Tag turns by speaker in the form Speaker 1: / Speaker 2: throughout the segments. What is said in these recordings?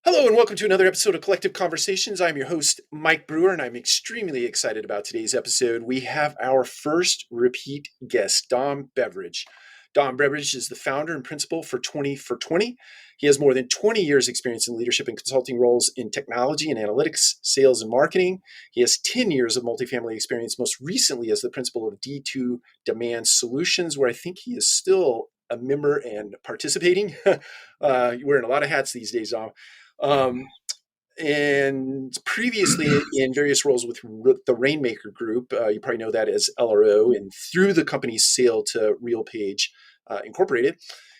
Speaker 1: Hello and welcome to another episode of Collective Conversations. I'm your host, Mike Brewer, and I'm extremely excited about today's episode. We have our first repeat guest, Dom Beveridge. Dom Beveridge is the founder and principal for 20 for 20. He has more than 20 years experience in leadership and consulting roles in technology and analytics, sales and marketing. He has 10 years of multifamily experience, most recently as the principal of D2 Demand Solutions, where I think he is still a member and participating. You're wearing a lot of hats these days, Dom. Um, and previously in various roles with the Rainmaker Group, you probably know that as LRO, and through the company's sale to RealPage Incorporated.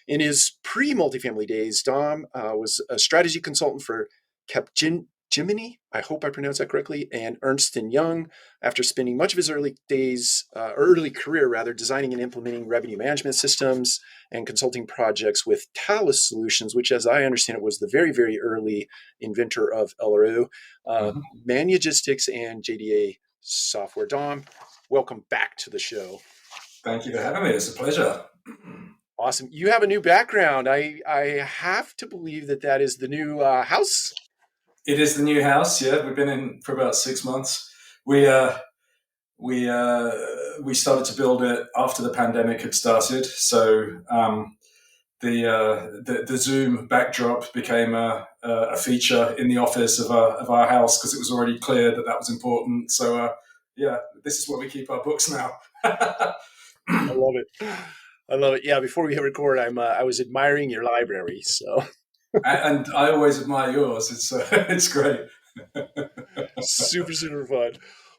Speaker 1: In his pre-multifamily days, Dom was a strategy consultant for Capgemini, I hope I pronounced that correctly, and Ernst& Young, after spending much of his early career rather, designing and implementing revenue management systems and consulting projects with Talus Solutions, which, as I understand it, was the very, very early inventor of LRO,
Speaker 2: Mhm.
Speaker 1: Manugistics, and JDA software. Dom, welcome back to the show.
Speaker 2: Thank you for having me. It's a pleasure.
Speaker 1: Awesome. You have a new background. I have to believe that is the new house.
Speaker 2: It is the new house. Yeah, we've been in for about 6 months. We uh, we started to build it after the pandemic had started. So the Zoom backdrop became a feature in the office of our house because it was already clear that was important. So yeah, this is where we keep our books now.
Speaker 1: I love it. I love it. Yeah, before we hit record, I was admiring your library. So
Speaker 2: And I always admire yours. It's it's great.
Speaker 1: super, super fun.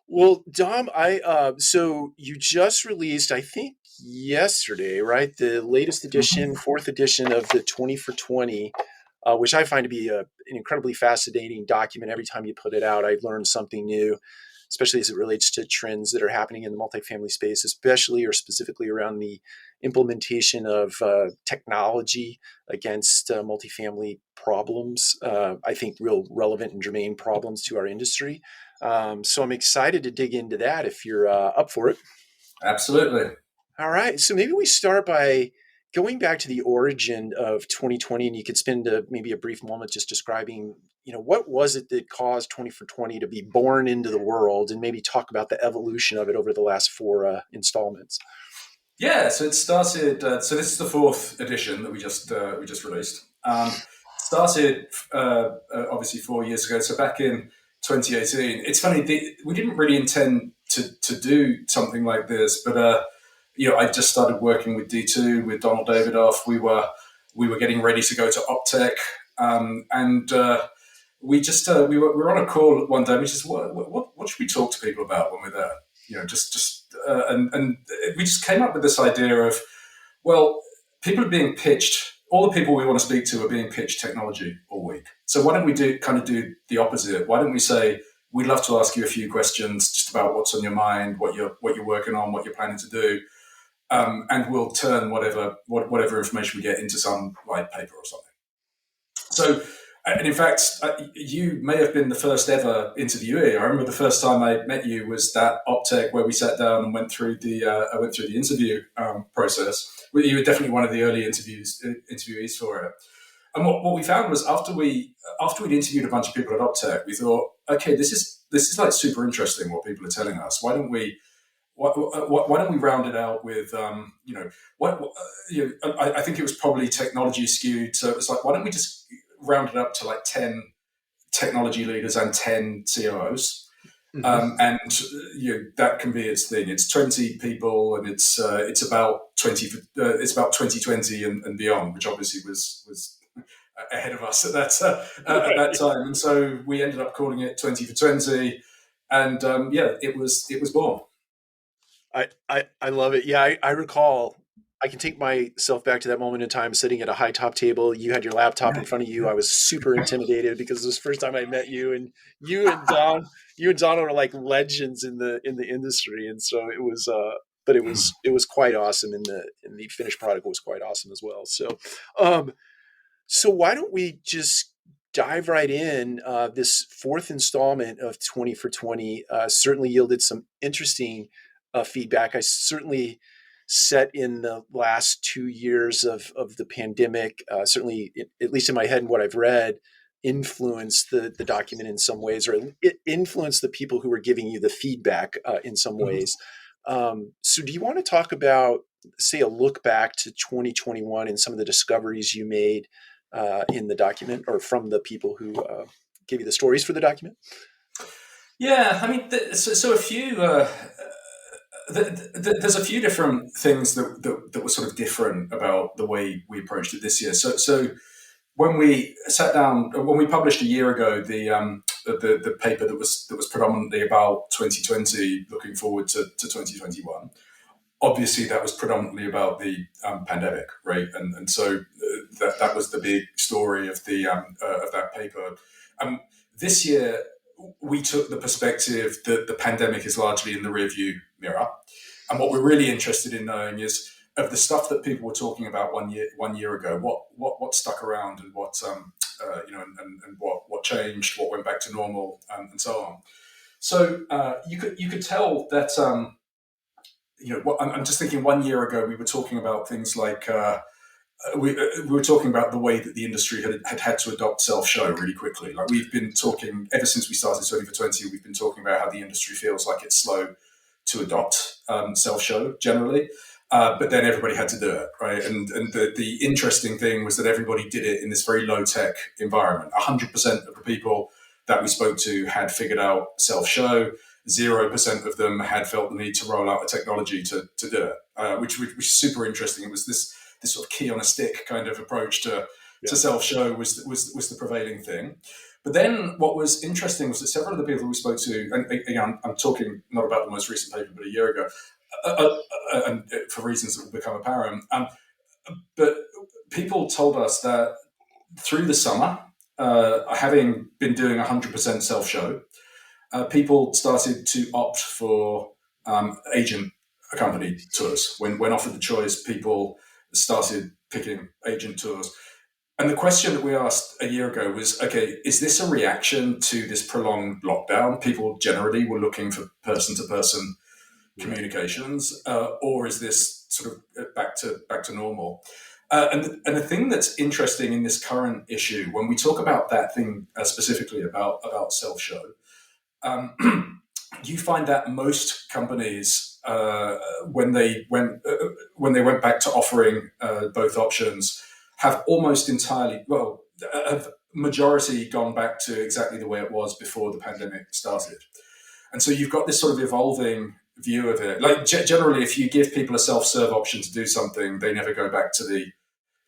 Speaker 1: Well, Dom, I so you just released, I think yesterday, right? The latest edition,
Speaker 2: Mhm.
Speaker 1: fourth edition of the 20 for 20, which I find to be an incredibly fascinating document. Every time you put it out, I learn something new, especially as it relates to trends that are happening in the multifamily space, especially or specifically around the implementation of technology against multifamily problems. I think real relevant and germane problems to our industry. So I'm excited to dig into that if you're up for it.
Speaker 2: Absolutely.
Speaker 1: All right. So maybe we start by going back to the origin of 2020, and you could spend maybe a brief moment just describing, what was it that caused 20 for 20 to be born into the world, and maybe talk about the evolution of it over the last four installments.
Speaker 2: Yeah, so it started. So this is the fourth edition that we just released. Started obviously 4 years ago. So back in 2018. It's funny we didn't really intend to do something like this, but I just started working with D2 with Donald Davidoff. We were getting ready to go to Optech, and we were on a call one day. We just what should we talk to people about when we're there? And we just came up with this idea of, well, people are being pitched. All the people we want to speak to are being pitched technology all week. So why don't we do the opposite? Why don't we say we'd love to ask you a few questions just about what's on your mind, what you're working on, what you're planning to do, and we'll turn whatever information we get into some white paper or something. So, and in fact, you may have been the first ever interviewee. I remember the first time I met you was that Optech where we sat down and went through the interview process. You were definitely one of the early interviewees for it. And what we found was after we'd interviewed a bunch of people at Optech, we thought, okay, this is like super interesting what people are telling us. Why don't we round it out with I think it was probably technology skewed, so it was like, why don't we just round it up to like 10 technology leaders and 10 COOs,
Speaker 1: Mm-hmm.
Speaker 2: and that can be its thing. It's 20 people, and it's about 2020 and beyond, which obviously was ahead of us at that time, and so we ended up calling it 20 for 20, and it was born.
Speaker 1: I love it. Yeah, I recall. I can take myself back to that moment in time, sitting at a high top table. You had your laptop in front of you. I was super intimidated because it was the first time I met you, and you and Don are like legends in the industry, and so it was. But it was quite awesome, and the finished product was quite awesome as well. Um, so why don't we just dive right in? This fourth installment of 20 for 20 certainly yielded some interesting feedback. I certainly set in the last 2 years of the pandemic, certainly, at least in my head and what I've read, influence the document in some ways, or it influence the people who were giving you the feedback in some
Speaker 2: Mhm.
Speaker 1: ways. So do you want to talk about, say, a look back to 2021 and some of the discoveries you made in the document, or from the people who gave you the stories for the document?
Speaker 2: Yeah, I mean, so a few. There's a few different things that were sort of different about the way we approached it this year. So when we sat down, when we published a year ago the paper that was predominantly about 2020, looking forward to 2021. Obviously, that was predominantly about the pandemic, right? And so that was the big story of that paper. Um, this year, we took the perspective that the pandemic is largely in the rearview mirror, and what we're really interested in knowing is of the stuff that people were talking about 1 year ago. What stuck around, and and what changed, what went back to normal, and so on. So you could tell that. I'm just thinking 1 year ago we were talking about things like we were talking about the way that the industry had to adopt self-show really quickly. Like, we've been talking ever since we started Sony for 20, we've been talking about how the industry feels like it's slow to adopt self-show generally. But then everybody had to do it, right? And the interesting thing was that everybody did it in this very low-tech environment. 100% of the people that we spoke to had figured out self-show. 0% of them had felt the need to roll out a technology to do it, which was super interesting. It was this sort of key on a stick kind of approach to
Speaker 1: Yeah.
Speaker 2: self-show was the prevailing thing. But then what was interesting was that several of the people we spoke to, and again, I'm talking not about the most recent paper, but a year ago, and for reasons that will become apparent, but people told us that through the summer, having been doing 100% self-show, people started to opt for agent accompanied tours. When offered the choice, people started picking agent tours. And the question that we asked a year ago was, okay, is this a reaction to this prolonged lockdown? People generally were looking for person-to-person
Speaker 1: Yeah.
Speaker 2: communications, or is this sort of back to normal? And the thing that's interesting in this current issue, when we talk about that thing specifically about self-show, you find that most companies, when they went back to offering both options, have almost entirely, have majority gone back to exactly the way it was before the pandemic started. And so you've got this sort of evolving view of it. Like, generally, if you give people a self-serve option to do something, they never go back to the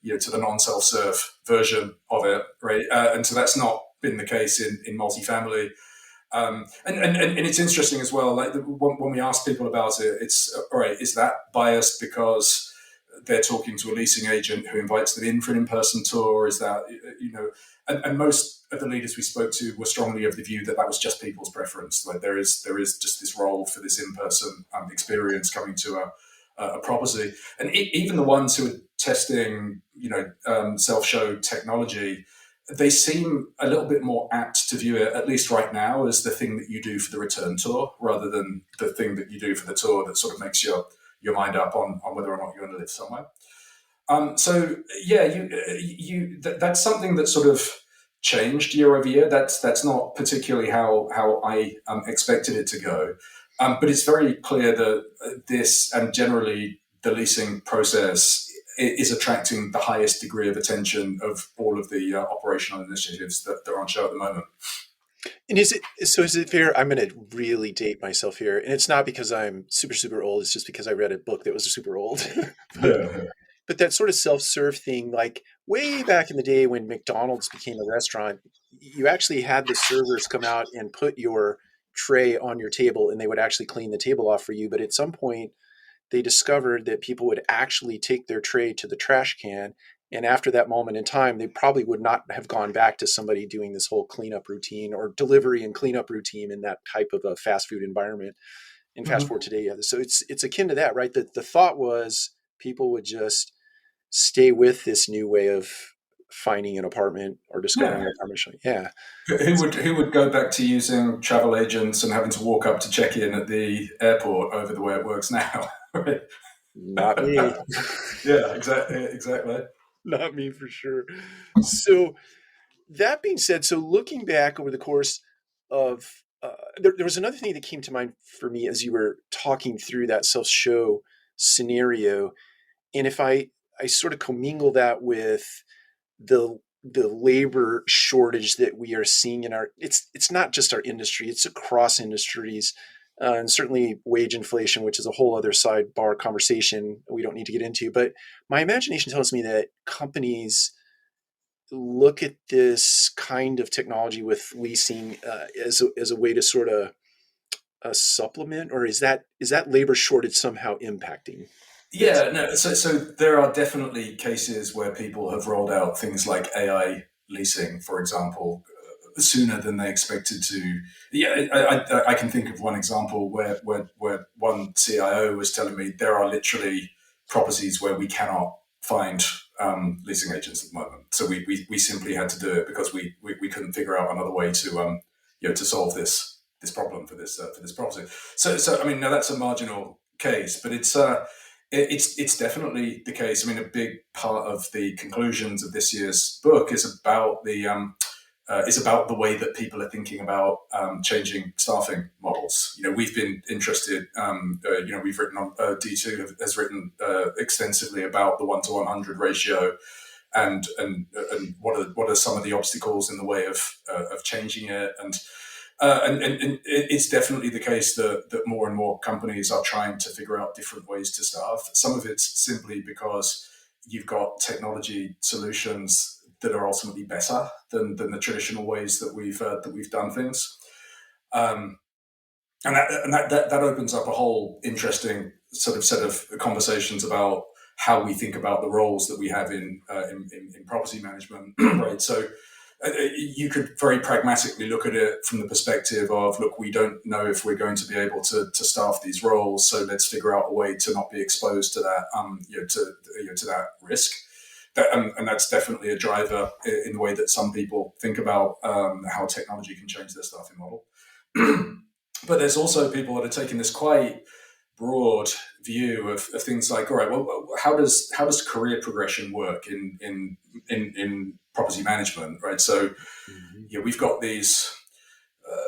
Speaker 2: non-self-serve version of it, right? And so that's not been the case in multifamily. And it's interesting as well. Like, when we ask people about it, it's all right. Is that biased because they're talking to a leasing agent who invites them in for an in-person tour? Is that And most of the leaders we spoke to were strongly of the view that that was just people's preference. Like, there is just this role for this in-person experience coming to a property, and even the ones who are testing, self-show technology, they seem a little bit more apt to view it, at least right now, as the thing that you do for the return tour, rather than the thing that you do for the tour that sort of makes your mind up on whether or not you're going to live somewhere. So yeah, that's something that sort of changed year over year. That's not particularly how I expected it to go, but it's very clear that this, and generally the leasing process, is attracting the highest degree of attention of all of the operational initiatives that are on show at the moment.
Speaker 1: And is it fair? I'm going to really date myself here, and it's not because I'm super super old. It's just because I read a book that was super old. but
Speaker 2: Yeah.
Speaker 1: but that sort of self-serve thing, like way back in the day when McDonald's became a restaurant, you actually had the servers come out and put your tray on your table, and they would actually clean the table off for you. But at some point, they discovered that people would actually take their tray to the trash can. And after that moment in time, they probably would not have gone back to somebody doing this whole cleanup routine or delivery and cleanup routine in that type of a fast food environment. And fast
Speaker 2: Mhm.
Speaker 1: forward today, yeah. So it's akin to that, right? The thought was people would just stay with this new way of finding an apartment or discovering
Speaker 2: Yeah.
Speaker 1: an apartment. Yeah,
Speaker 2: Who would go back to using travel agents and having to walk up to check in at the airport over the way it works now? Right?
Speaker 1: not me.
Speaker 2: Yeah, exactly.
Speaker 1: Not me for sure. So that being said, so looking back over the course of there was another thing that came to mind for me as you were talking through that self-show scenario, and if I sort of commingle that with the labor shortage that we are seeing in our it's not just our industry, it's across industries, and certainly wage inflation, which is a whole other sidebar conversation we don't need to get into. But my imagination tells me that companies look at this kind of technology with leasing as a way to sort of supplement, or is that labor shortage somehow impacting this?
Speaker 2: Yeah, no. So there are definitely cases where people have rolled out things like AI leasing, for example, sooner than they expected to. Yeah, I can think of one example where one CIO was telling me there are literally properties where we cannot find leasing agents at the moment. So we simply had to do it because we couldn't figure out another way to to solve this problem for this property. So I mean, now that's a marginal case, but it's definitely the case. I mean, a big part of the conclusions of this year's book is about the way that people are thinking about changing staffing models. You know, we've been interested. We've written on D2 has written extensively about the 1 to 100 ratio, and what are some of the obstacles in the way of changing it, and it's definitely the case that more and more companies are trying to figure out different ways to staff. Some of it's simply because you've got technology solutions that are ultimately better than the traditional ways that we've done things. Um, and that opens up a whole interesting sort of set of conversations about how we think about the roles that we have in property management, right? So you could very pragmatically look at it from the perspective of, look, we don't know if we're going to be able to staff these roles, so let's figure out a way to not be exposed to that, to that risk. And that's definitely a driver in the way that some people think about how technology can change their staffing model. But there's also people that are taking this quite broad view of things like, all right, well, how does career progression work in property management, right? So,
Speaker 1: Mhm.
Speaker 2: we've got these.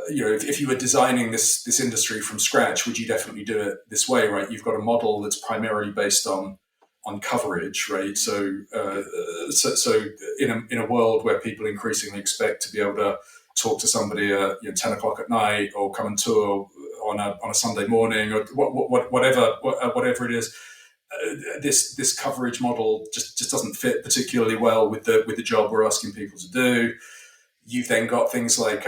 Speaker 2: If you were designing this industry from scratch, would you definitely do it this way, right? You've got a model that's primarily based on coverage, right? So in a world where people increasingly expect to be able to talk to somebody at 10 o'clock at night, or come and tour on a Sunday morning, or whatever it is, this coverage model just doesn't fit particularly well with the job we're asking people to do. You've then got things like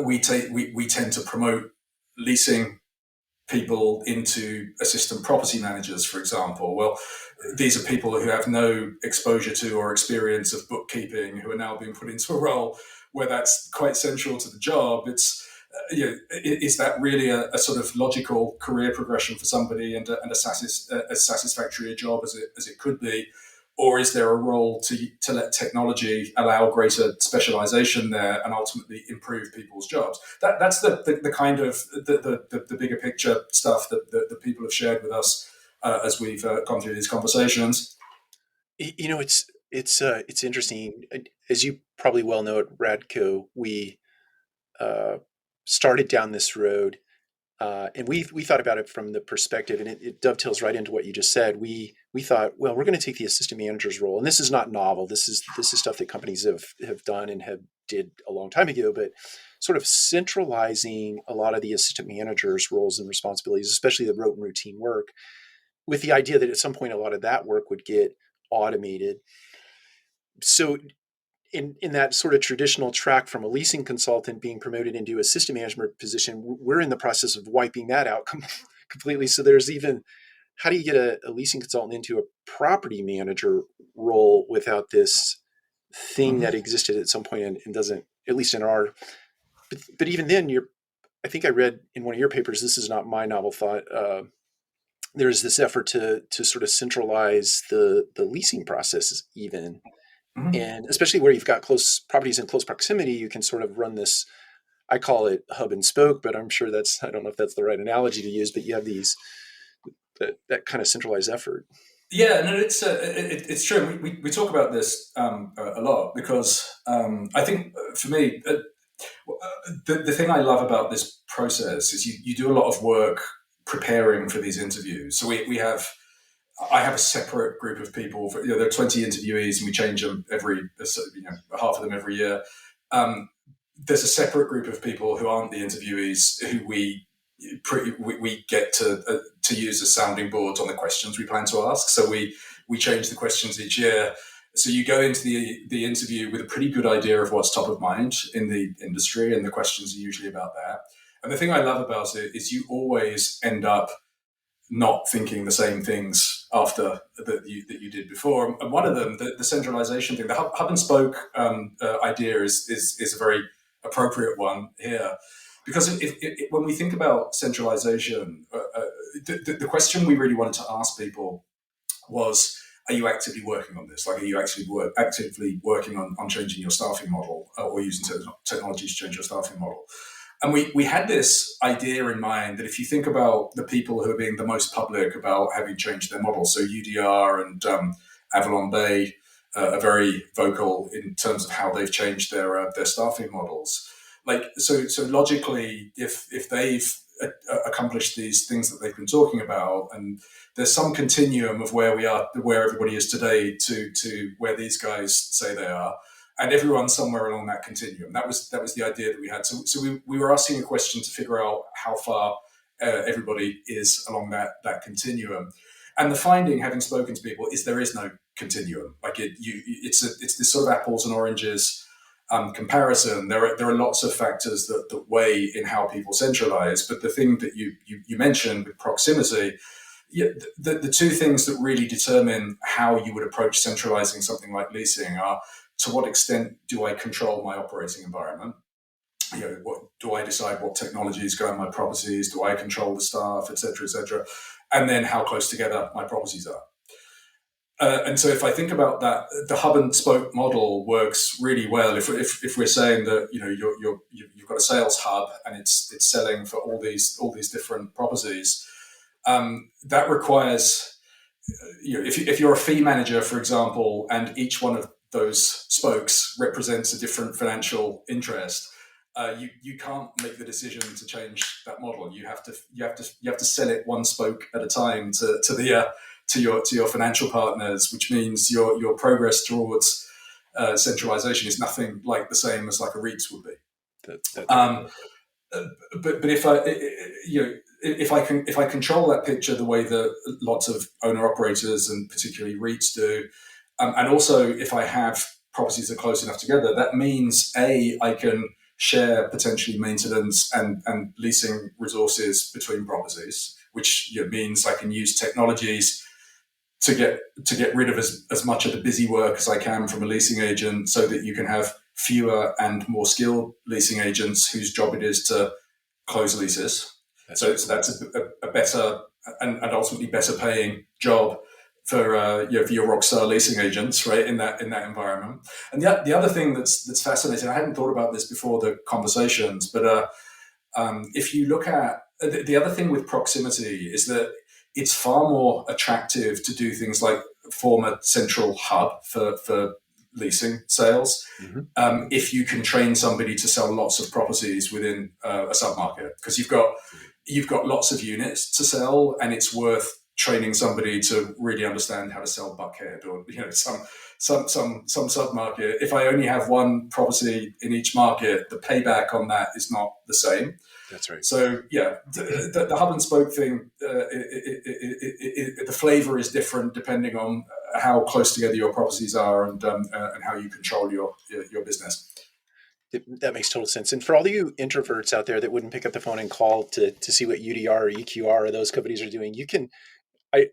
Speaker 2: we tend to promote leasing people into assistant property managers, for example. Well, these are people who have no exposure to or experience of bookkeeping, who are now being put into a role where that's quite central to the job. Is that really a sort of logical career progression for somebody, and as satisfactory a job as it could be? Or is there a role to let technology allow greater specialization there and ultimately improve people's jobs? That's the kind of the bigger picture stuff that people have shared with us as we've gone through these conversations.
Speaker 1: It's interesting. As you probably well know, at Radco, we uh, started down this road, and we thought about it from the perspective, and it dovetails right into what you just said. We thought, well, we're going to take the assistant manager's role, and this is not novel. This is stuff that companies have done and have did a long time ago, but sort of centralizing a lot of the assistant managers' roles and responsibilities, especially the rote and routine work, with the idea that at some point a lot of that work would get automated. So in that sort of traditional track from a leasing consultant being promoted into a system management position, we're in the process of wiping that out completely. So there's even, how do you get a leasing consultant into a property manager role without this thing that
Speaker 2: Mm-hmm.
Speaker 1: existed at some point and doesn't, at least in our, but even then I think I read in one of your papers, this is not my novel thought, there's this effort to sort of centralize the leasing processes even,
Speaker 2: Mm-hmm.
Speaker 1: and especially where you've got close properties in close proximity, you can sort of run this, I call it hub and spoke, but I'm sure I don't know if that's the right analogy to use, but you have that kind of centralized effort.
Speaker 2: Yeah, no, it's true. We talk about this a lot because I think for me, the thing I love about this process is you do a lot of work preparing for these interviews. So we have I have a separate group of people. There are 20 interviewees, and we change them half of them every year. Um, there's a separate group of people who aren't the interviewees who we get to use as sounding boards on the questions we plan to ask. So we change the questions each year. So you go into the interview with a pretty good idea of what's top of mind in the industry, and the questions are usually about that. And the thing I love about it is you always end up not thinking the same things after that you did before. And one of them, the centralization thing, the hub and spoke idea is a very appropriate one here. Because when we think about centralization, the question we really wanted to ask people was, are you actively working on this? Like, are you actually actively working on changing your staffing model or using technology to change your staffing model? And we had this idea in mind that if you think about the people who are being the most public about having changed their model, so UDR and Avalon Bay are very vocal in terms of how they've changed their staffing models. Like, so logically, if they've accomplished these things that they've been talking about, and there's some continuum of where we are, where everybody is today, to where these guys say they are, and everyone's somewhere along that continuum. That was the idea that we had. So we were asking a question to figure out how far everybody is along that continuum. And the finding, having spoken to people, is there is no continuum. Like it's this sort of apples and oranges comparison. There are lots of factors that weigh in how people centralize. But the thing that you mentioned with proximity, yeah, the two things that really determine how you would approach centralizing something like leasing are, to what extent do I control my operating environment? What do I decide what technologies go in my properties? Do I control the staff, et cetera, et cetera? And then how close together my properties are. And so, if I think about that, the hub and spoke model works really well. If we're saying that you've got a sales hub and it's selling for all these different properties, that requires if you're a fee manager, for example, and each one of those spokes represents a different financial interest, you can't make the decision to change that model. You have to sell it one spoke at a time to your financial partners, which means your progress towards centralization is nothing like the same as like a REITs would be.
Speaker 1: That's right.
Speaker 2: Um, but if I control that picture the way that lots of owner operators and particularly REITs do, and also if I have properties that are close enough together, that means I can share potentially maintenance and leasing resources between properties, which means I can use technologies to get rid of as much of the busy work as I can from a leasing agent, so that you can have fewer and more skilled leasing agents whose job it is to close leases. So that's a better and ultimately better paying job for for your rockstar leasing agents, right? In that environment. And the other thing that's fascinating, I hadn't thought about this before the conversations, but if you look at the other thing with proximity is that it's far more attractive to do things like form a central hub for leasing sales, if you can train somebody to sell lots of properties within a submarket, because you've got lots of units to sell, and it's worth training somebody to really understand how to sell Buckhead or some submarket. If I only have one property in each market, the payback on that is not the same.
Speaker 1: That's right.
Speaker 2: So yeah, the hub and spoke thing, the flavor is different depending on how close together your properties are and how you control your business.
Speaker 1: That makes total sense. And for all you introverts out there that wouldn't pick up the phone and call to see what UDR or EQR or those companies are doing,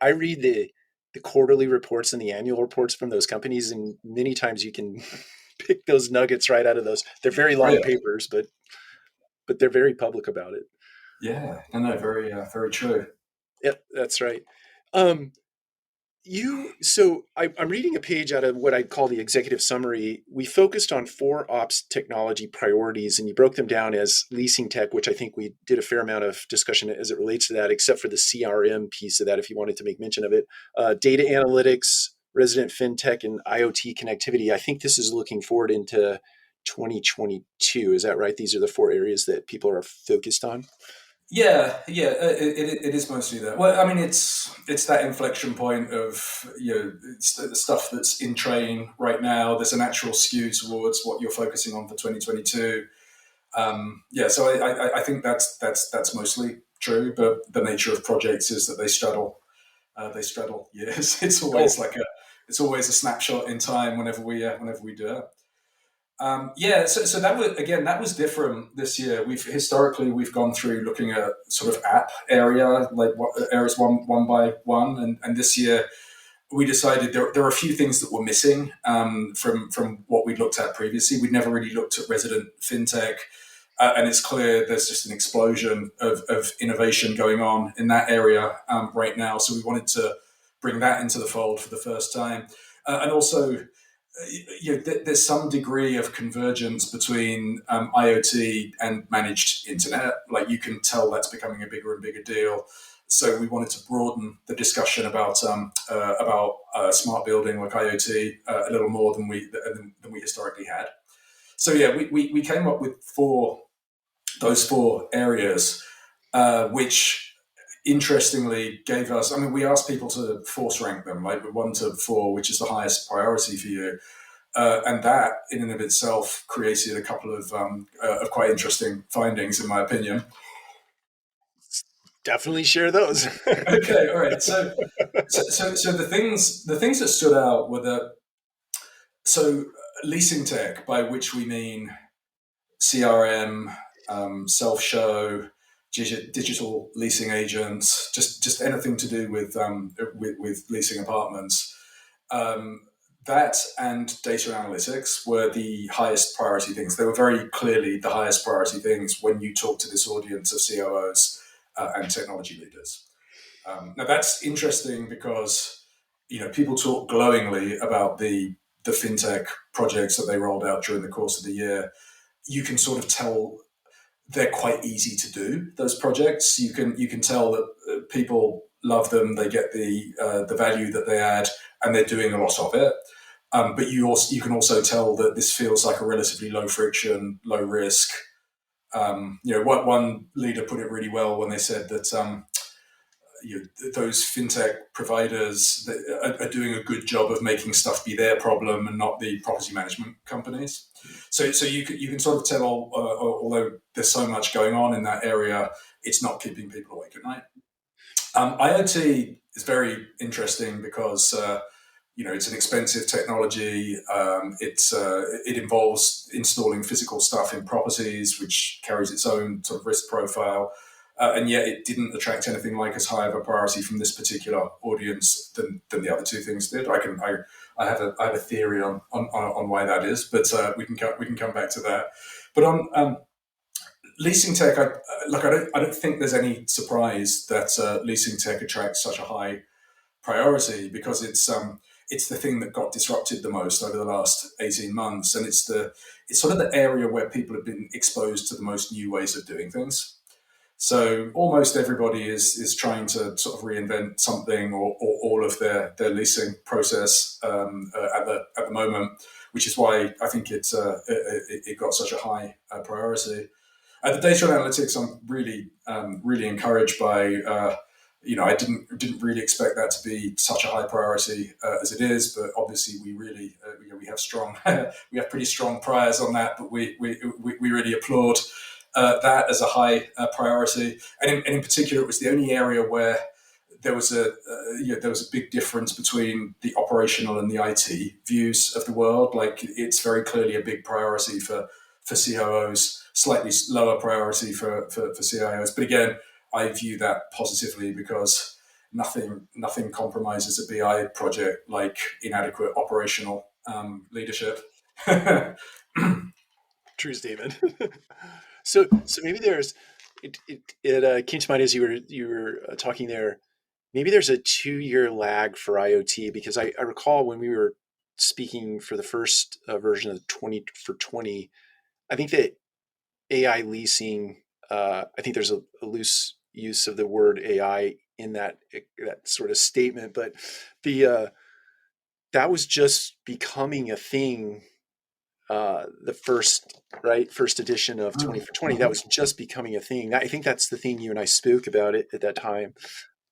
Speaker 1: I read the quarterly reports and the annual reports from those companies, and many times you can pick those nuggets right out of those. They're very
Speaker 2: Oh,
Speaker 1: long
Speaker 2: yeah.
Speaker 1: papers, but they're very public about it.
Speaker 2: Yeah, no, very very true.
Speaker 1: Yep, that's right. Um, I'm reading a page out of what I'd call the executive summary. We focused on four ops technology priorities, and you broke them down as leasing tech, which I think we did a fair amount of discussion as it relates to that, except for the CRM piece of that, if you wanted to make mention of it. Data analytics, resident fintech, and IoT connectivity. I think this is looking forward into 2022. Is that right? These are the four areas that people are focused on.
Speaker 2: Yeah, it is mostly that. Well, I mean, it's that inflection point of it's the stuff that's in train right now. There's a natural skew towards what you're focusing on for 2022. Yeah, so I think that's mostly true. But the nature of projects is that they straddle years.
Speaker 1: Oh,
Speaker 2: It's always a snapshot in time whenever we do it. Yeah, so that was different this year. We've gone through looking at sort of app area, like what areas one by one, and this year we decided there are a few things that were missing from what we'd looked at previously. We'd never really looked at resident fintech, and it's clear there's just an explosion of innovation going on in that area right now. So we wanted to bring that into the fold for the first time, and also there's some degree of convergence between IoT and managed internet. Like you can tell that's becoming a bigger and bigger deal. So we wanted to broaden the discussion about smart building like IoT a little more than we historically had. So yeah, we came up with those four areas, which interestingly gave us. I mean, we asked people to force rank them, like 1 to 4, which is the highest priority for you. And that, in and of itself, created a couple of quite interesting findings, in my opinion.
Speaker 1: definitely share those.
Speaker 2: Okay, all right. So the things that stood out were that so leasing tech, by which we mean CRM, self show, digital leasing agents, just anything to do with leasing apartments. Um, that and data analytics were the highest priority things. They were very clearly the highest priority things when you talk to this audience of COOs and technology leaders. Now that's interesting because people talk glowingly about the fintech projects that they rolled out during the course of the year. You can sort of tell they're quite easy to do. Those projects, you can tell that people love them. They get the value that they add, and they're doing a lot of it. But you can also tell that this feels like a relatively low friction, low risk. One leader put it really well when they said that those fintech providers that are doing a good job of making stuff be their problem and not the property management companies. So you can sort of tell, although there's so much going on in that area, it's not keeping people awake at night. IoT is very interesting because it's an expensive technology. It involves installing physical stuff in properties, which carries its own sort of risk profile. And yet it didn't attract anything like as high of a priority from this particular audience than the other two things did. I have a theory on why that is, but we can come back to that. But on leasing tech, I don't think there's any surprise that leasing tech attracts such a high priority because it's the thing that got disrupted the most over the last 18 months, and it's sort of the area where people have been exposed to the most new ways of doing things. So almost everybody is trying to sort of reinvent something or all of their leasing process at the moment, which is why I think it got such a high priority. The data analytics, I'm really encouraged by. I didn't really expect that to be such a high priority as it is, but obviously we have strong we have pretty strong priors on that, but we really applaud that as a high priority, and in particular, it was the only area where there was a big difference between the operational and the IT views of the world. Like it's very clearly a big priority for COOs, slightly lower priority for CIOs. But again, I view that positively because nothing compromises a BI project like inadequate operational leadership.
Speaker 1: True statement. So maybe there's it came to mind as you were talking there. maybe there's a 2 year lag for IoT, because I recall when we were speaking for the first version of 20 for 20, I think that AI leasing, I think there's a loose use of the word AI in that sort of statement, but the that was just becoming a thing. The first edition of 20 for 20, that was just becoming a thing. I think that's the thing you and I spoke about it at that time.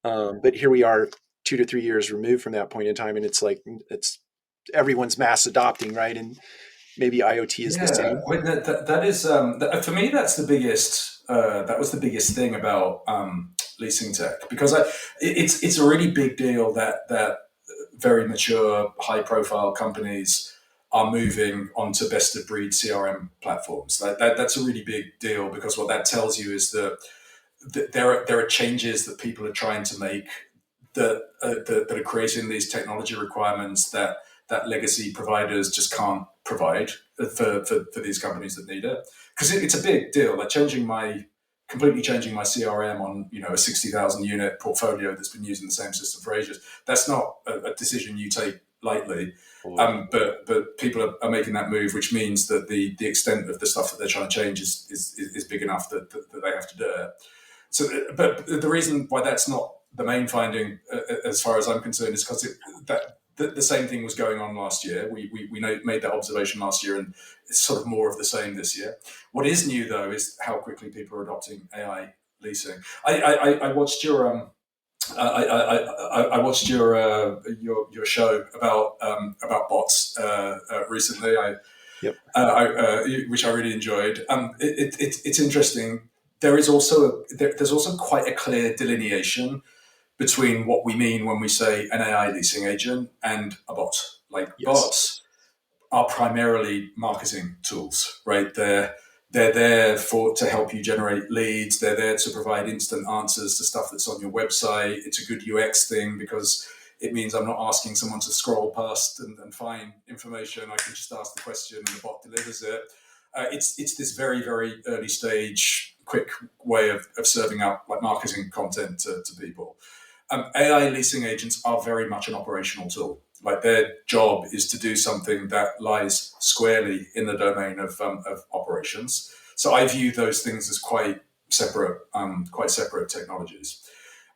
Speaker 1: But here we are 2 to 3 years removed from that point in time, and it's like it's everyone's mass adopting, right? And maybe IoT is the
Speaker 2: Yeah,
Speaker 1: same.
Speaker 2: well, that is for me. That's the biggest. That was the biggest thing about leasing tech, because it's a really big deal that very mature, high profile companies are moving onto best of breed CRM platforms. That's a really big deal, because what that tells you is that there are changes that people are trying to make that are creating these technology requirements that legacy providers just can't provide for these companies that need it. Because it's a big deal, like completely changing my CRM on a 60,000 unit portfolio that's been using the same system for ages. That's not a decision you take lightly.
Speaker 1: Totally.
Speaker 2: But people are making that move, which means that the extent of the stuff that they're trying to change is big enough that they have to do it. So, but the reason why that's not the main finding, as far as I'm concerned, is because the same thing was going on last year. We made that observation last year, and it's sort of more of the same this year. What is new, though, is how quickly people are adopting AI leasing. I watched I watched your show about bots recently.
Speaker 1: Yep.
Speaker 2: Which I really enjoyed. It's interesting. There's also quite a clear delineation between what we mean when we say an AI leasing agent and a bot. Like,
Speaker 1: Yes.
Speaker 2: bots are primarily marketing tools, right? They're there to help you generate leads. They're there to provide instant answers to stuff that's on your website. It's a good UX thing because it means I'm not asking someone to scroll past and find information. I can just ask the question and the bot delivers it. It's this very, very early stage, quick way of serving up like marketing content to people. AI leasing agents are very much an operational tool. Like, their job is to do something that lies squarely in the domain of operations. So I view those things as quite separate technologies.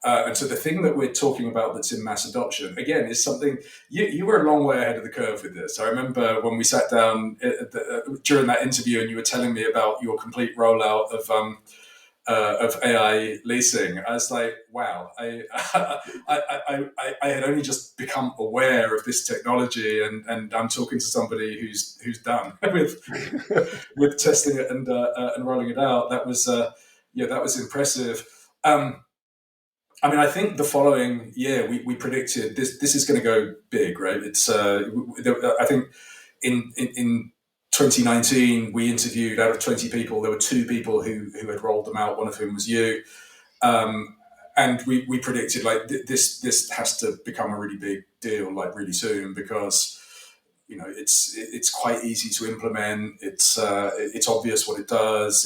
Speaker 2: And so the thing that we're talking about that's in mass adoption, again, is something you were a long way ahead of the curve with this. I remember when we sat down during that interview and you were telling me about your complete rollout of AI leasing. I was like, wow, I had only just become aware of this technology, and I'm talking to somebody who's done with testing it and rolling it out. That was that was impressive. I mean, I think the following year we predicted this is going to go big, right? It's I think in 2019 we interviewed, out of 20 people, there were two people who had rolled them out. One of whom was you, and we predicted like this has to become a really big deal like really soon, because it's quite easy to implement. It's obvious what it does.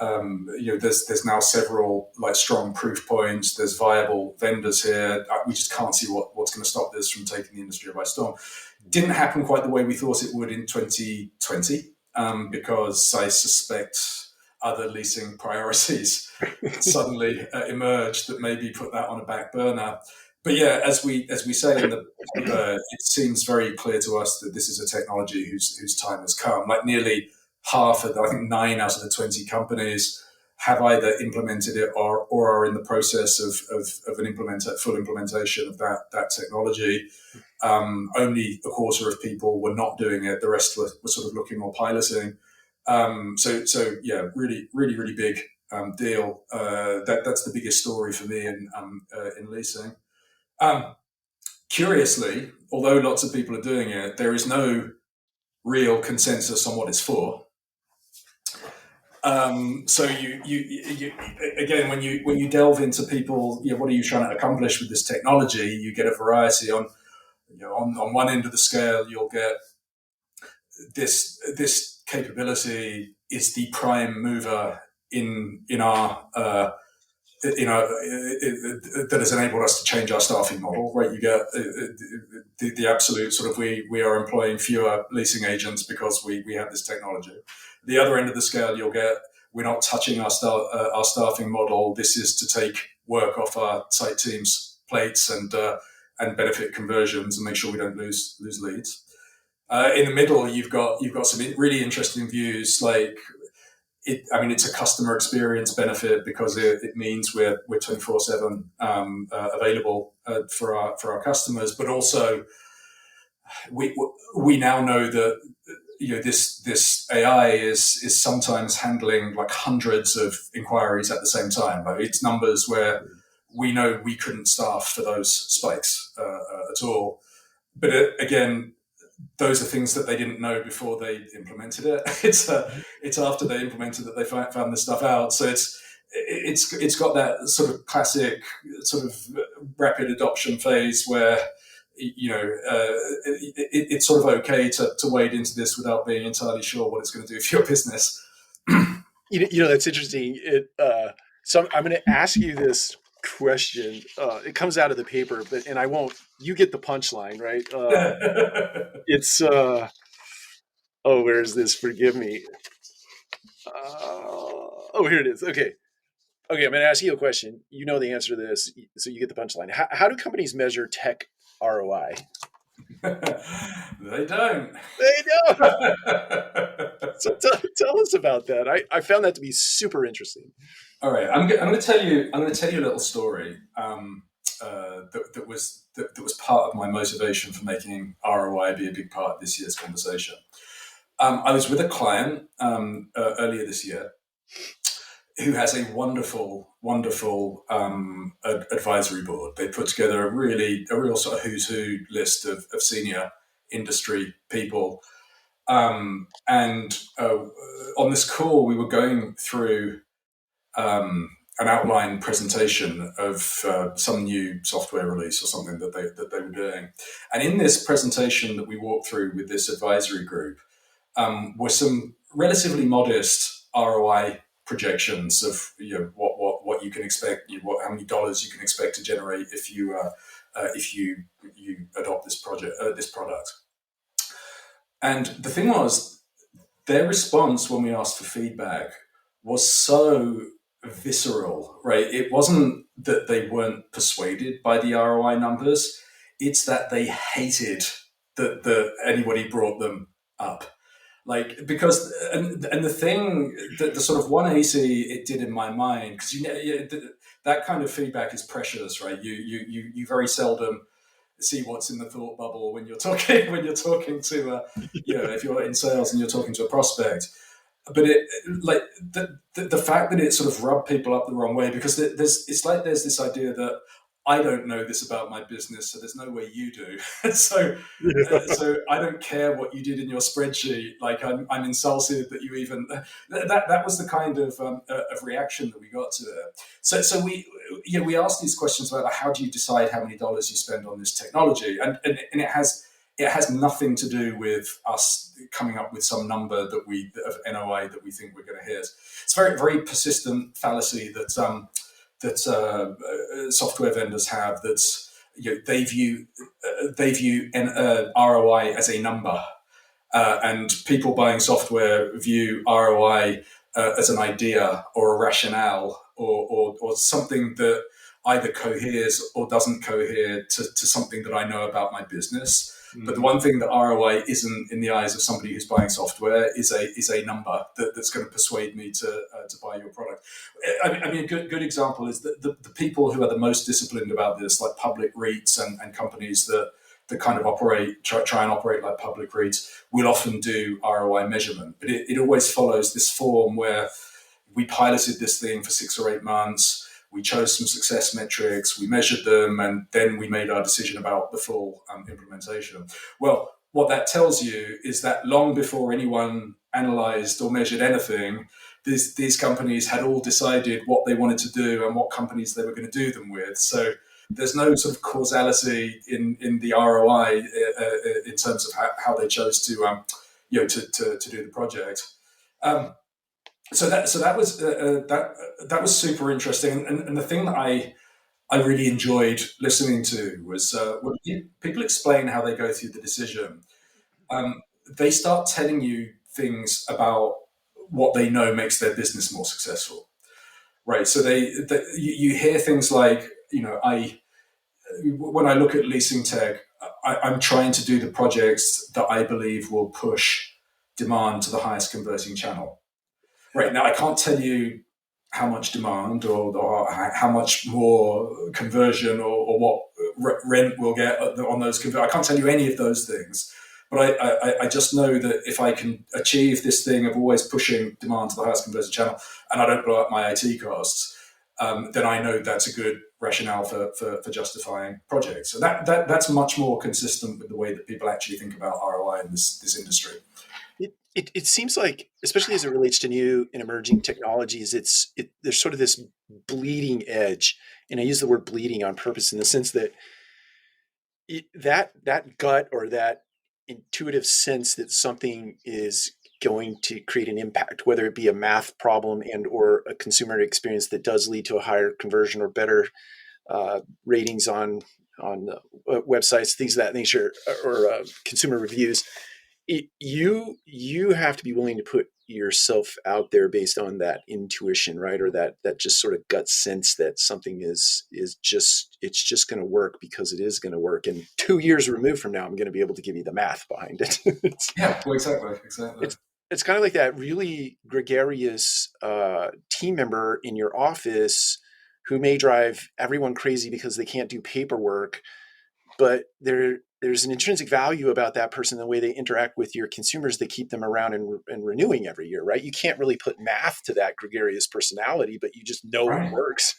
Speaker 2: There's now several like strong proof points. There's viable vendors here. We just can't see what's going to stop this from taking the industry by storm. Didn't happen quite the way we thought it would in 2020, because I suspect other leasing priorities suddenly emerged that maybe put that on a back burner. But yeah, as we say in the paper, it seems very clear to us that this is a technology whose time has come. Like, nearly half of I think 9 out of the 20 companies have either implemented it or are in the process of full implementation of that technology. Only a quarter of people were not doing it. The rest were sort of looking or piloting. So yeah, really, really, really big deal. That's the biggest story for me in leasing. Curiously, although lots of people are doing it, there is no real consensus on what it's for. So you again, when you delve into people, what are you trying to accomplish with this technology? You get a variety on one end of the scale. You'll get this capability is the prime mover in our that has enabled us to change our staffing model, right? You get the absolute sort of we are employing fewer leasing agents because we have this technology. The other end of the scale, you'll get we're not touching our staffing model. This is to take work off our site teams' plates and benefit conversions and make sure we don't lose leads. In the middle, you've got some really interesting views like it's a customer experience benefit because it means we're 24/7 available for our customers, but also we now know that this AI is sometimes handling like hundreds of inquiries at the same time. Like it's numbers where we know we couldn't staff for those spikes at all. But again, those are things that they didn't know before they implemented it. It's after they implemented that they found this stuff out. So it's got that sort of classic sort of rapid adoption phase where it's sort of okay to wade into this without being entirely sure what it's going to do for your business.
Speaker 1: That's interesting. So I'm going to ask you this question. It comes out of the paper, and I won't. You get the punchline, right? It's where is this? Forgive me. Here it is. Okay. I'm going to ask you a question. You know the answer to this, so you get the punchline. How do companies measure tech ROI?
Speaker 2: They don't.
Speaker 1: They don't. So tell us about that. I found that to be super interesting.
Speaker 2: All right, I'm going to tell you a little story that was part of my motivation for making ROI be a big part of this year's conversation. I was with a client earlier this year who has a wonderful advisory board. They put together a real sort of who's who list of senior industry people. And on this call, we were going through an outline presentation of some new software release or something that they were doing. And in this presentation that we walked through with this advisory group were some relatively modest ROI projections of what you can expect, how many dollars you can expect to generate if you adopt this product. And the thing was, their response when we asked for feedback was so visceral, right? It wasn't that they weren't persuaded by the ROI numbers; it's that they hated that anybody brought them up. Like, because and the thing that the sort of 180 it did in my mind, because that kind of feedback is precious, right? You very seldom see what's in the thought bubble when you're talking to if you're in sales and you're talking to a prospect. But the fact that it sort of rubbed people up the wrong way, because there's this idea that I don't know this about my business, so there's no way you do. so I don't care what you did in your spreadsheet. Like I'm insulted that you even that was the kind of reaction that we got to it. So we asked these questions about how do you decide how many dollars you spend on this technology, and it has nothing to do with us coming up with some number of NOI that we think we're going to hit. It's a very, very persistent fallacy that software vendors have. That's they view ROI as a number, and people buying software view ROI as an idea or a rationale or something that either coheres or doesn't cohere to something that I know about my business. Mm-hmm. But the one thing that ROI isn't in the eyes of somebody who's buying software is a number that's going to persuade me to buy your product. I mean, a good example is that the people who are the most disciplined about this, like public REITs and companies that kind of try and operate like public REITs, will often do ROI measurement. But it always follows this form where we piloted this thing for 6 or 8 months. We chose some success metrics, we measured them, and then we made our decision about the full implementation. Well, what that tells you is that long before anyone analyzed or measured anything, these companies had all decided what they wanted to do and what companies they were going to do them with. So there's no sort of causality in the ROI in terms of how they chose to do the project. that was super interesting, and the thing that I really enjoyed listening to was when people explain how they go through the decision. Um, they start telling you things about what they know makes their business more successful, right? So you hear things like, I when I look at leasing tech, I'm trying to do the projects that I believe will push demand to the highest converting channel. Right now, I can't tell you how much demand or how much more conversion or what rent we'll get on those. I can't tell you any of those things. But I just know that if I can achieve this thing of always pushing demand to the highest conversion channel and I don't blow up my IT costs, then I know that's a good rationale for justifying projects. So that's much more consistent with the way that people actually think about ROI in this industry.
Speaker 1: It seems like, especially as it relates to new and emerging technologies, there's sort of this bleeding edge, and I use the word bleeding on purpose in the sense that that gut or that intuitive sense that something is going to create an impact, whether it be a math problem and or a consumer experience that does lead to a higher conversion or better ratings on websites, things of that nature, or consumer reviews. You have to be willing to put yourself out there based on that intuition, right? Or that just sort of gut sense that something is just it's just going to work because it is going to work. And 2 years removed from now, I'm going to be able to give you the math behind it.
Speaker 2: Yeah, well, exactly.
Speaker 1: it's it's kind of like that really gregarious team member in your office who may drive everyone crazy because they can't do paperwork, but there's an intrinsic value about that person, the way they interact with your consumers that keep them around and renewing every year, right? You can't really put math to that gregarious personality, but you just know it
Speaker 2: Right.
Speaker 1: works.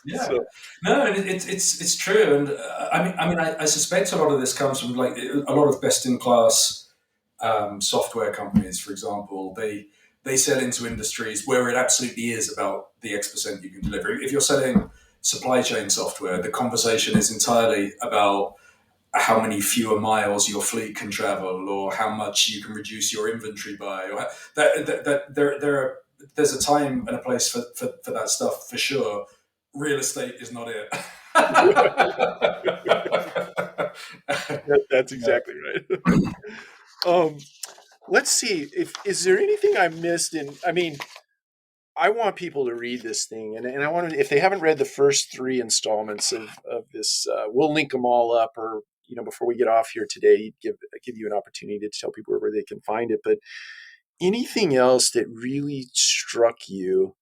Speaker 2: Yeah,
Speaker 1: So
Speaker 2: no, and it's true, and I suspect a lot of this comes from like a lot of best in class software companies, for example. They sell into industries where it absolutely is about the X% you can deliver. If you're selling supply chain software, the conversation is entirely about how many fewer miles your fleet can travel, or how much you can reduce your inventory by, or there's a time and a place for that stuff for sure. Real estate is not it.
Speaker 1: that's
Speaker 2: Yeah.
Speaker 1: exactly right. um, let's see if is there anything I missed in. I mean, I want people to read this thing, and I want to, if they haven't read the first three installments of this, we'll link them all up, or before we get off here today, give you an opportunity to tell people where they can find it. But anything else that really struck you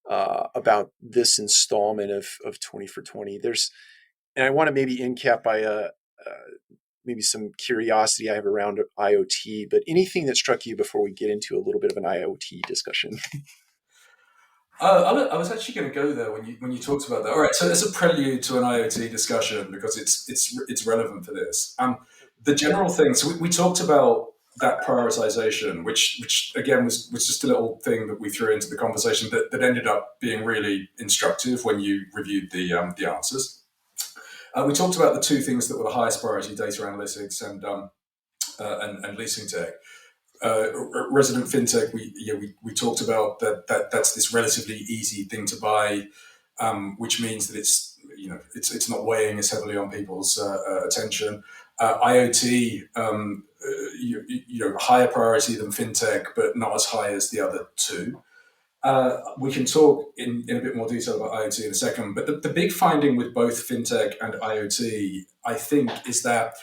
Speaker 1: about this installment of 20 for 20? And I want to maybe end cap by maybe some curiosity I have around IoT, but anything that struck you before we get into a little bit of an IoT discussion.
Speaker 2: I was actually going to go there when you talked about that. All right, so as a prelude to an IoT discussion, because it's relevant for this. The general thing. So we talked about that prioritization, which again was just a little thing that we threw into the conversation that ended up being really instructive when you reviewed the answers. We talked about the two things that were the highest priority: data analytics and leasing tech. Resident fintech, we talked about that's this relatively easy thing to buy, which means that it's not weighing as heavily on people's attention. IoT, higher priority than fintech, but not as high as the other two. We can talk in a bit more detail about IoT in a second, but the big finding with both fintech and IoT, I think, is that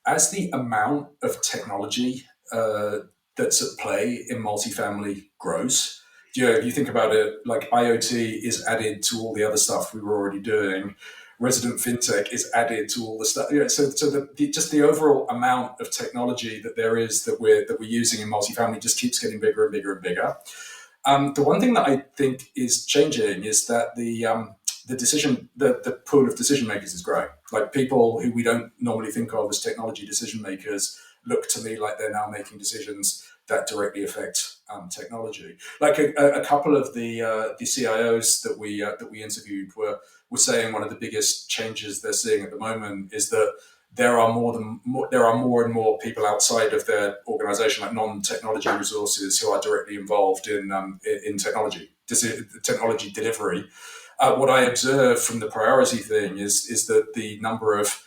Speaker 2: as the amount of technology that's at play in multifamily grows, if you think about it, like IoT is added to all the other stuff we were already doing. Resident fintech is added to all the stuff. So just the overall amount of technology that there is that we're using in multifamily just keeps getting bigger and bigger and bigger. The one thing that I think is changing is that the pool of decision makers is growing. Like people who we don't normally think of as technology decision makers look to me like they're now making decisions that directly affect technology. Like a couple of the CIOs that we interviewed were saying one of the biggest changes they're seeing at the moment is that there are more and more people outside of their organization, like non-technology resources, who are directly involved in technology delivery. What I observe from the priority thing is that the number of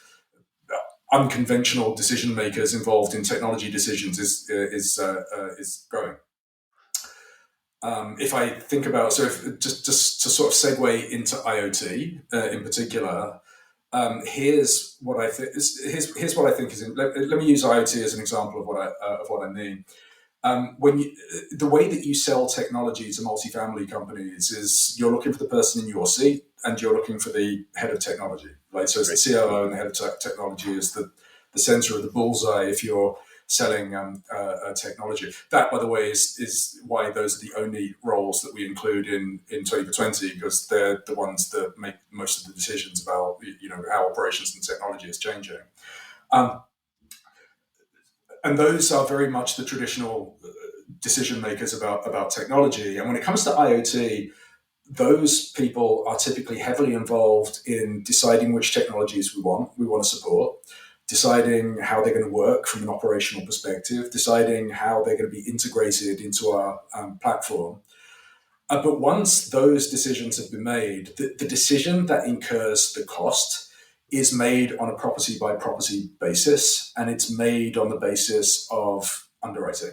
Speaker 2: unconventional decision makers involved in technology decisions is growing. If I think about, just to sort of segue into IoT in particular, here's what I think. Here's what I think is. Let me use IoT as an example of what I mean. The way that you sell technology to multifamily companies is you're looking for the person in your seat and you're looking for the head of technology, right? So it's the COO and the head of technology is the center of the bullseye if you're selling technology. That, by the way, is why those are the only roles that we include in 2020, because they're the ones that make most of the decisions about how operations and technology is changing. And those are very much the traditional decision makers about technology. And when it comes to IoT, those people are typically heavily involved in deciding which technologies we want to support, deciding how they're going to work from an operational perspective, deciding how they're going to be integrated into our platform. But once those decisions have been made, the decision that incurs the cost is made on a property by property basis, and it's made on the basis of underwriting.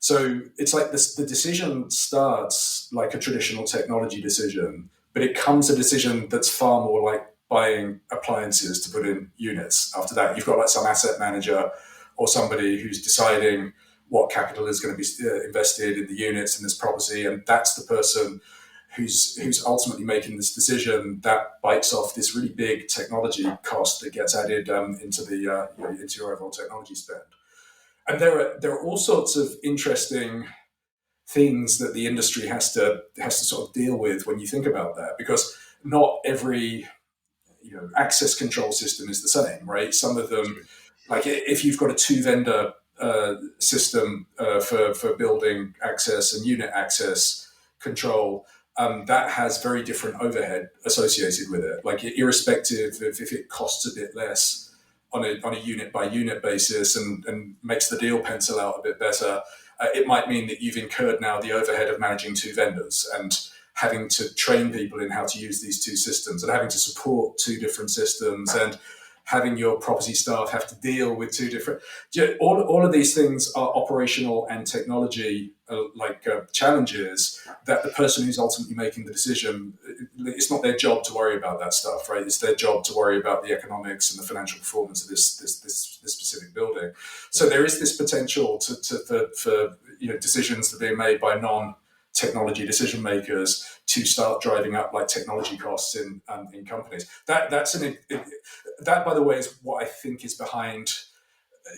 Speaker 2: So it's like this, the decision starts like a traditional technology decision, but it comes a decision that's far more like buying appliances to put in units. After that, you've got like some asset manager or somebody who's deciding what capital is going to be invested in the units in this property, and that's the person who's ultimately making this decision that bites off this really big technology cost that gets added into your overall technology spend. And there are all sorts of interesting things that the industry has to sort of deal with when you think about that, because not every access control system is the same, right? Some of them, like if you've got a two vendor system for building access and unit access control, that has very different overhead associated with it. Like irrespective of if it costs a bit less on a unit by unit basis and makes the deal pencil out a bit better, it might mean that you've incurred now the overhead of managing two vendors and having to train people in how to use these two systems and having to support two different systems and having your property staff have to deal with two different. All of these things are operational and technology challenges that the person who's ultimately making the decision, it's not their job to worry about that stuff, right? It's their job to worry about the economics and the financial performance of this specific building. So there is this potential for decisions that are being made by non-technology decision makers to start driving up like technology costs in companies. That, by the way, is what I think is behind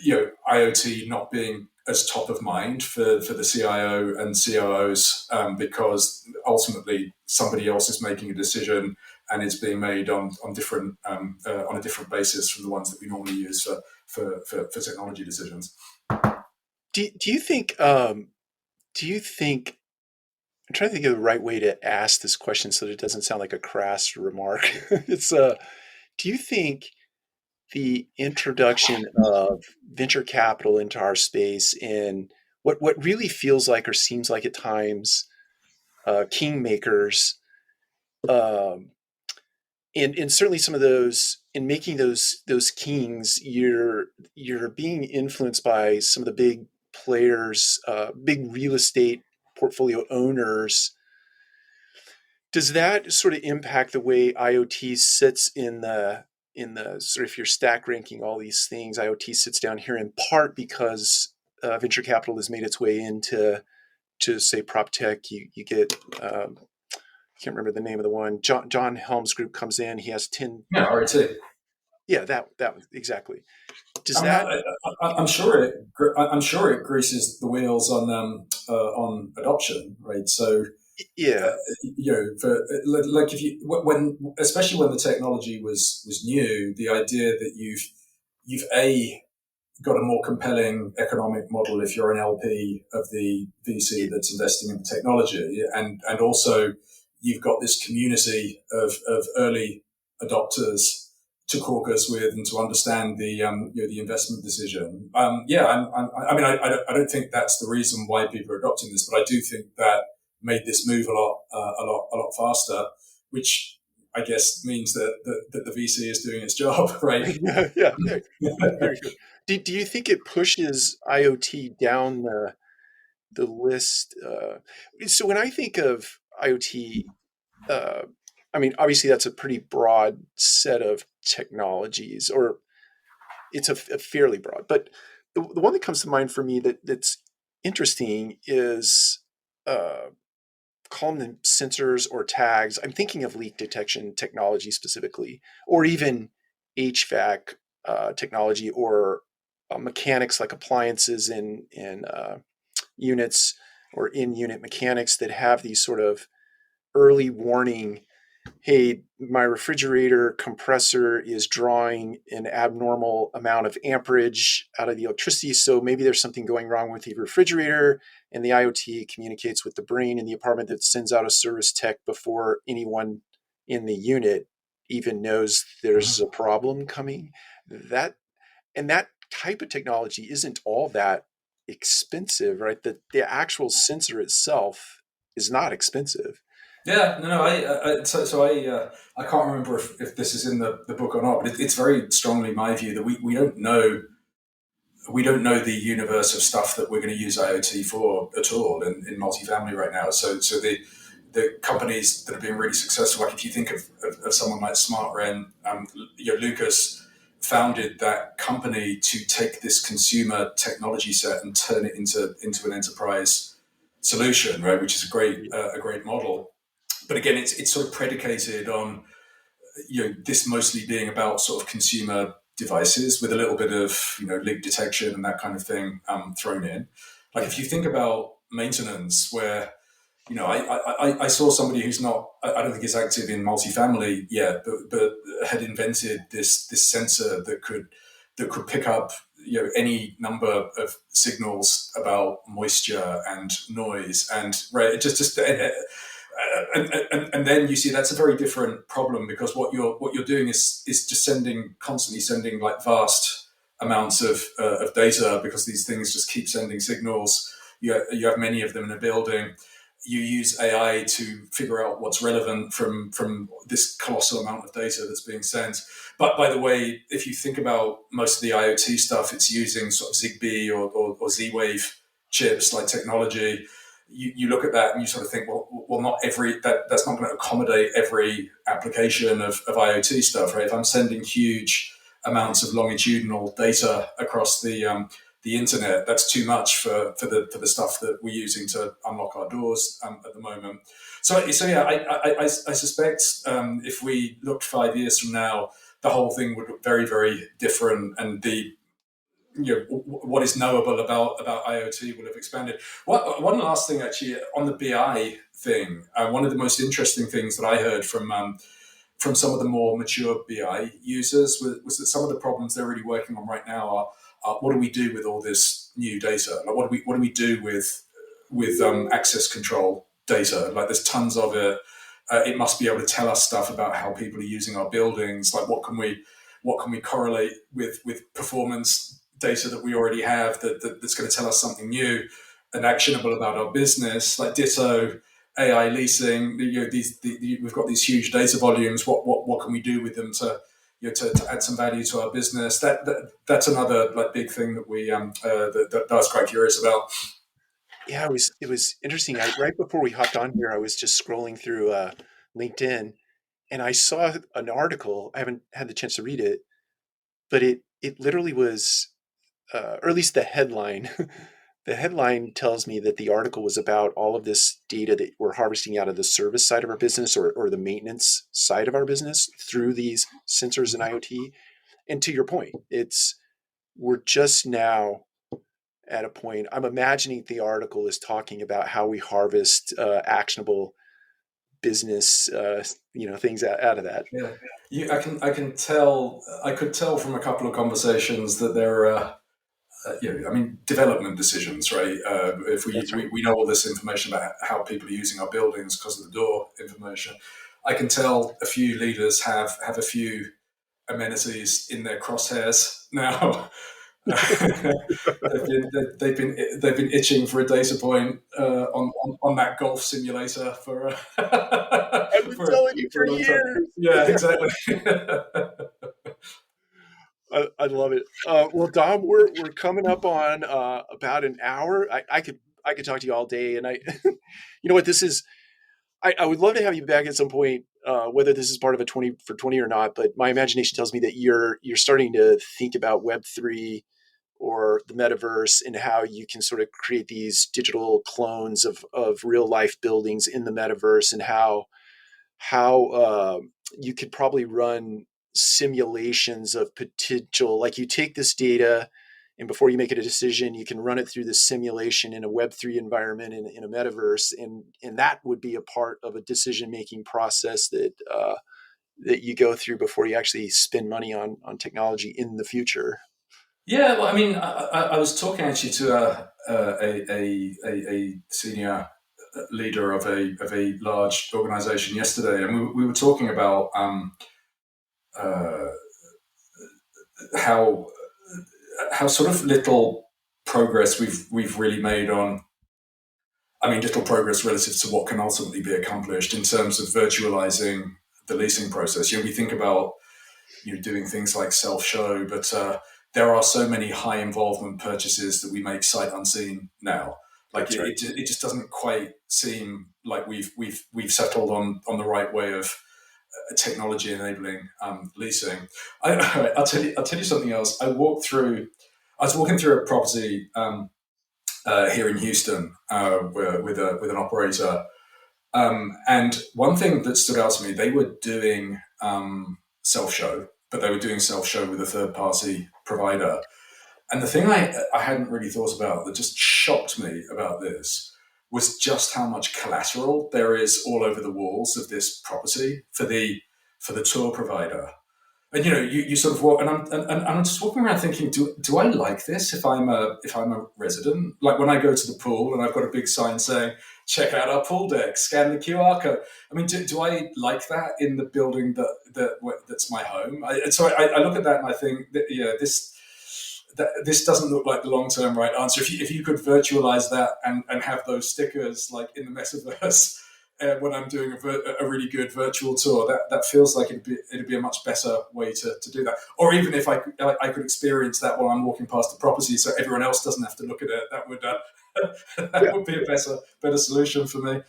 Speaker 2: IoT not being as top of mind for the CIO and COOs, because ultimately somebody else is making a decision and it's being made on a different basis from the ones that we normally use for technology decisions.
Speaker 1: Do you think I'm trying to think of the right way to ask this question so that it doesn't sound like a crass remark. It's do you think the introduction of venture capital into our space and what really feels like or seems like at times kingmakers, um, and certainly some of those in making those kings, you're being influenced by some of the big players, big real estate portfolio owners. Does that sort of impact the way IoT sits in the sort of, if you're stack ranking all these things, IoT sits down here in part because venture capital has made its way into say prop tech. You get I can't remember the name of the one. John Helms Group comes in. He has 10.
Speaker 2: Yeah, RT.
Speaker 1: Yeah, that exactly. Does
Speaker 2: I
Speaker 1: that?
Speaker 2: mean, I'm sure it greases the wheels on adoption, right? So
Speaker 1: Yeah,
Speaker 2: for like if you especially when the technology was new, the idea that you've got a more compelling economic model if you're an LP of the VC that's investing in the technology, and also you've got this community of early adopters to caucus with and to understand the investment decision. I don't think that's the reason why people are adopting this, but I do think that made this move a lot faster, which I guess means that the VC is doing its job, right?
Speaker 1: Yeah, yeah, yeah, very good. Do you think it pushes IoT down the list? So when I think of IoT, uh, I mean, obviously that's a pretty broad set of technologies, or it's a fairly broad. But the one that comes to mind for me that's interesting is uh, calling them sensors or tags. I'm thinking of leak detection technology specifically, or even HVAC technology, or mechanics like appliances in units, or in unit mechanics that have these sort of early warning. Hey, my refrigerator compressor is drawing an abnormal amount of amperage out of the electricity. So maybe there's something going wrong with the refrigerator, and the IoT communicates with the brain in the apartment that sends out a service tech before anyone in the unit even knows there's a problem coming. That and that type of technology isn't all that expensive, right? The actual sensor itself is not expensive.
Speaker 2: Yeah, no, no. I can't remember if this is in the book or not, but it's very strongly my view that we don't know the universe of stuff that we're going to use IoT for at all in multifamily right now. So the companies that have been really successful, like if you think of someone like SmartRent, Lucas founded that company to take this consumer technology set and turn it into an enterprise solution, right? Which is a great model. But again, it's sort of predicated on this mostly being about sort of consumer devices with a little bit of leak detection and that kind of thing thrown in. Like if
Speaker 1: Yeah.
Speaker 2: you think about maintenance, where I saw somebody who's not, I don't think is active in multifamily yet, but had invented this sensor that could pick up any number of signals about moisture and noise and right, it just and then you see that's a very different problem because what you're doing is just constantly sending like vast amounts of data because these things just keep sending signals. You have many of them in a building. You use AI to figure out what's relevant from this colossal amount of data that's being sent. But by the way, if you think about most of the IoT stuff, it's using sort of Zigbee or Z-Wave chips like technology. You look at that and you sort of think, well, not every that's not going to accommodate every application of IoT stuff, right? If I'm sending huge amounts of longitudinal data across the internet, that's too much for the stuff that we're using to unlock our doors at the moment. So yeah, I suspect if we looked 5 years from now, the whole thing would look very, very different, and the what is knowable about IoT will have expanded. One last thing, actually, on the BI thing, one of the most interesting things that I heard from some of the more mature BI users was that some of the problems they're really working on right now are what do we do with all this new data? Like what do we do with access control data? Like there's tons of it. It must be able to tell us stuff about how people are using our buildings. Like what can we correlate with performance data that we already have that's going to tell us something new and actionable about our business? Like ditto AI leasing. We've got these huge data volumes. What can we do with them to add some value to our business? That's another like big thing that that I was quite curious about.
Speaker 1: Yeah, it was interesting. Right before we hopped on here, I was just scrolling through LinkedIn, and I saw an article. I haven't had the chance to read it, but it literally was, or at least the headline. The headline tells me that the article was about all of this data that we're harvesting out of the service side of our business, or the maintenance side of our business through these sensors and IoT. And to your point, we're just now at a point. I'm imagining the article is talking about how we harvest actionable business, things out of that.
Speaker 2: Yeah, I can tell. I could tell from a couple of conversations that there are. I mean, development decisions, right? If
Speaker 1: That's right.
Speaker 2: we know all this information about how people are using our buildings because of the door information, I can tell a few leaders have a few amenities in their crosshairs now. They've been itching for a data point on that golf simulator
Speaker 1: I've been
Speaker 2: for
Speaker 1: telling you
Speaker 2: for
Speaker 1: for
Speaker 2: a long time.
Speaker 1: years.
Speaker 2: Yeah, exactly.
Speaker 1: I love it. Well, Dom, we're coming up on about an hour. I could talk to you all day, and you know what, this is. I would love to have you back at some point, whether this is part of a 20 for 20 or not. But my imagination tells me that you're starting to think about Web3 or the metaverse and how you can sort of create these digital clones of real life buildings in the metaverse, and how you could probably run simulations of potential, like you take this data and before you make a decision you can run it through the simulation in a web3 environment in a metaverse, and that would be a part of a decision making process that you go through before you actually spend money on technology in the future.
Speaker 2: Yeah, well, I mean, I was talking actually to a senior leader of a large organization yesterday, and we were talking about uh, how how sort of little progress we've really made on. I mean, little progress relative to what can ultimately be accomplished in terms of virtualizing the leasing process. We think about doing things like self show, but there are so many high involvement purchases that we make sight unseen now. Like
Speaker 1: That's right.
Speaker 2: it just doesn't quite seem like we've settled on the right way of technology enabling leasing. I'll tell you something else. I was walking through a property here in Houston with an operator, and one thing that stood out to me, they were doing self show, but they were doing self show with a third party provider. And the thing I hadn't really thought about that just shocked me about this was just how much collateral there is all over the walls of this property for the tour provider. And you sort of walk, and I'm just walking around thinking, do I like this if I'm a resident? Like when I go to the pool and I've got a big sign saying, "Check out our pool deck, scan the QR code." I mean, do I like that in the building that's my home? I look at that and I think that, this doesn't look like the long term right answer. If you could virtualize that and have those stickers like in the metaverse. When I'm doing a really good virtual tour, that feels like it'd be a much better way to do that. Or even if I could experience that while I'm walking past the property, so everyone else doesn't have to look at it, that
Speaker 1: Yeah,
Speaker 2: would be a better solution for me.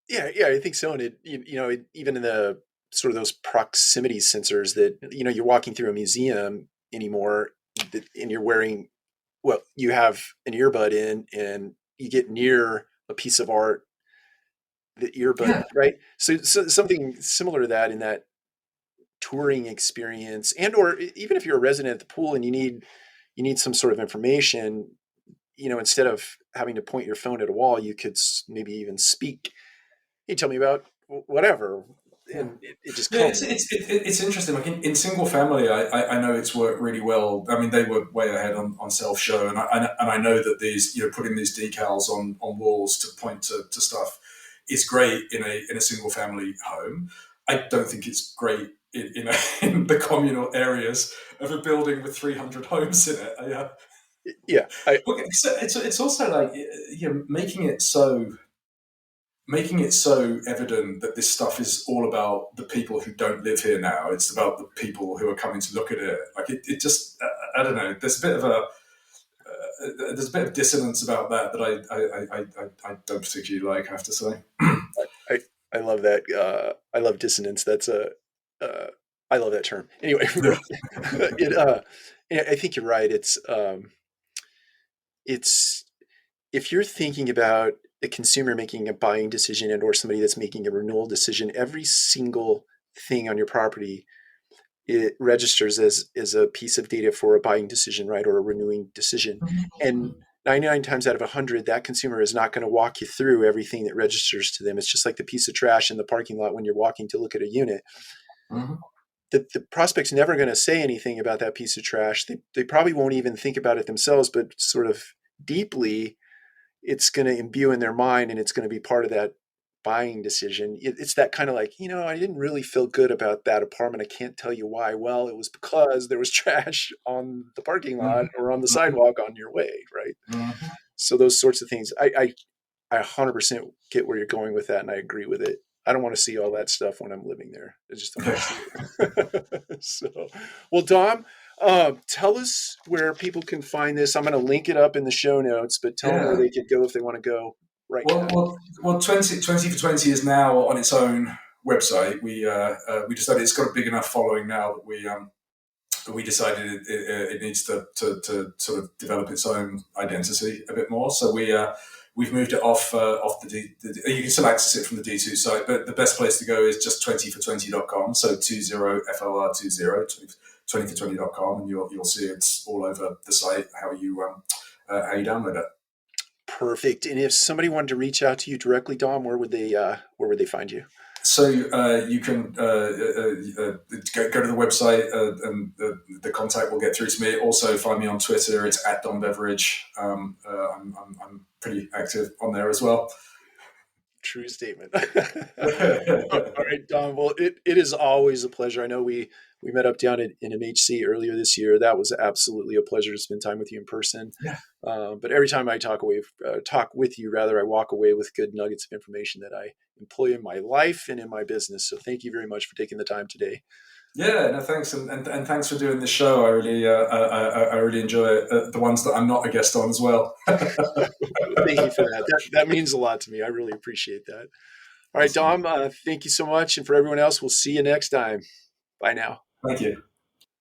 Speaker 1: yeah, I think so. And even in the sort of those proximity sensors that you're walking through a museum anymore, and you're wearing, well, you have an earbud in, and you get near a piece of art, the earbud,
Speaker 2: Yeah,
Speaker 1: right? So something similar to that in that touring experience, and or even if you're a resident at the pool and you need some sort of information, instead of having to point your phone at a wall, you could maybe even speak. Hey, tell me about whatever,
Speaker 2: yeah.
Speaker 1: and it just
Speaker 2: Yeah,
Speaker 1: comes.
Speaker 2: it's interesting. Like in single family, I know it's worked really well. I mean, they were way ahead on self show, and I know that these putting these decals on walls to point to stuff is great in a single family home. I don't think it's great in the communal areas of a building with 300 homes in it. Yeah,
Speaker 1: Yeah, I
Speaker 2: look, it's also like making it so evident that this stuff is all about the people who don't live here now. It's about the people who are coming to look at it. Like it just, I don't know. There's a bit of dissonance about that I don't particularly like. I have to say.
Speaker 1: I I love that. I love dissonance. That's a uh, I love that term. Anyway,
Speaker 2: Yeah.
Speaker 1: it I think you're right. It's if you're thinking about a consumer making a buying decision and or somebody that's making a renewal decision, every single thing on your property, it registers as a piece of data for a buying decision, right, or a renewing decision. And 99 times out of 100, that consumer is not going to walk you through everything that registers to them. It's just like the piece of trash in the parking lot when you're walking to look at a unit.
Speaker 2: Mhm.
Speaker 1: The prospect's never going to say anything about that piece of trash. They probably won't even think about it themselves, but sort of deeply, it's going to imbue in their mind, and it's going to be part of that buying decision, it's that kind of like, I didn't really feel good about that apartment. I can't tell you why. Well, it was because there was trash on the parking lot
Speaker 2: Mhm.
Speaker 1: or on the
Speaker 2: Mhm.
Speaker 1: sidewalk on your way, right?
Speaker 2: Mhm.
Speaker 1: So those sorts of things. I 100% get where you're going with that, and I agree with it. I don't want to see all that stuff when I'm living there. I just don't want to see it. So, well, Dom, tell us where people can find this. I'm going to link it up in the show notes, but tell them where
Speaker 2: Yeah.
Speaker 1: they could go if they want to go right
Speaker 2: Well,
Speaker 1: now.
Speaker 2: well, well. 20 for 20 is now on its own website. We decided it's got a big enough following now that we decided it needs to sort of develop its own identity a bit more. So we've moved it off you can still access it from the D2 site, but the best place to go is just 20for20.com. So 20 FLR 20 20for20.com, and you'll see it's all over the site how you download it.
Speaker 1: Perfect. And if somebody wanted to reach out to you directly, Dom, where would they find you?
Speaker 2: So you can go to the website and the contact will get through to me. Also, find me on Twitter. It's at Dom Beveridge. I'm pretty active on there as well.
Speaker 1: True statement. All right, Don. Well, it is always a pleasure. I know we met up down in MHC earlier this year. That was absolutely a pleasure to spend time with you in person.
Speaker 2: Yeah.
Speaker 1: But every time I talk with you, rather, I walk away with good nuggets of information that I employ in my life and in my business. So thank you very much for taking the time today.
Speaker 2: Yeah, no, thanks, and thanks for doing this show. I really enjoy it. The ones that I'm not a guest on as well.
Speaker 1: Thank you for that. That means a lot to me. I really appreciate that. All right,
Speaker 2: Awesome.
Speaker 1: Dom. Thank you so much, and for everyone else, we'll see you next time. Bye now.
Speaker 2: Thank you.